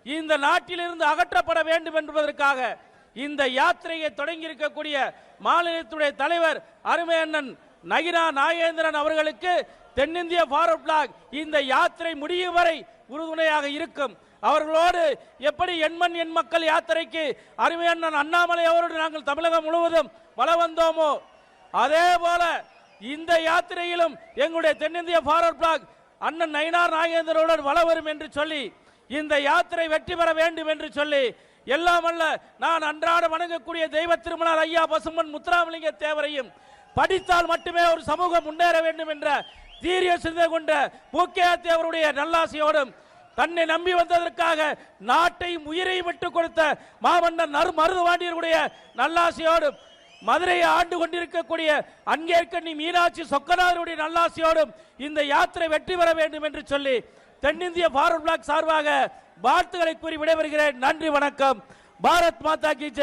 இந்த நாட்டிலிருந்து அகற்றப்பட வேண்டும் என்பதற்காக இந்த யாத்திரையை தொடங்கி இருக்கக்கூடிய மாநிலத்துடைய தலைவர் அருமை அண்ணன் நயினா நாகேந்திரன் அவர்களுக்கு தென்னிந்திய ஃபார்வர்ட் பிளாக் இந்த யாத்திரை முடியும் வரை உறுதுணையாக இருக்கும். அவர்களோடு எப்படி எண்மண் எண் மக்கள் யாத்திரைக்கு அருமை அண்ணன் அண்ணாமலை அவரோடு நாங்கள் தமிழகம் முழுவதும் வள வந்தோமோ, அதே போல இந்த யாத்திரையிலும் எங்களுடைய தென்னிந்திய ஃபார்வர்ட் பிளாக் அண்ணன் நயினா நாகேந்திரனுடன் வள வரும் என்று சொல்லி இந்த யாத்திரை வெற்றி பெற வேண்டும் என்று சொல்லி எல்லாம் அல்ல நான் அன்றாட வணங்கக்கூடிய தெய்வ திருமணர் ஐயா பசும்பொன் முத்துராமலிங்க தேவரையும் படித்தால் மட்டுமே ஒரு சமூகம் முன்னேற வேண்டும் என்ற தீரிய சிந்தை கொண்ட பூக்கையா தேவருடைய நல்லாசையோடும் தன்னை நம்பி வந்ததற்காக நாட்டையும் உயிரையும் விட்டுக் கொடுத்த மாமன்னர் மருதுபாண்டியருடைய நல்லாசையோடும் மதுரையை ஆண்டு கொண்டிருக்கக்கூடிய அங்கேற்கண்ணி மீனாட்சி சொக்கநாதருடைய நல்லாசையோடும் இந்த யாத்திரை வெற்றி பெற வேண்டும் என்று சொல்லி தென்னிந்திய ஃபார்வர்ட் பிளாக் சார்பாக வாழ்த்துக்களை கூறி விடைபெறுகிறேன். நன்றி, வணக்கம். பாரத் மாதா கி ஜெய்.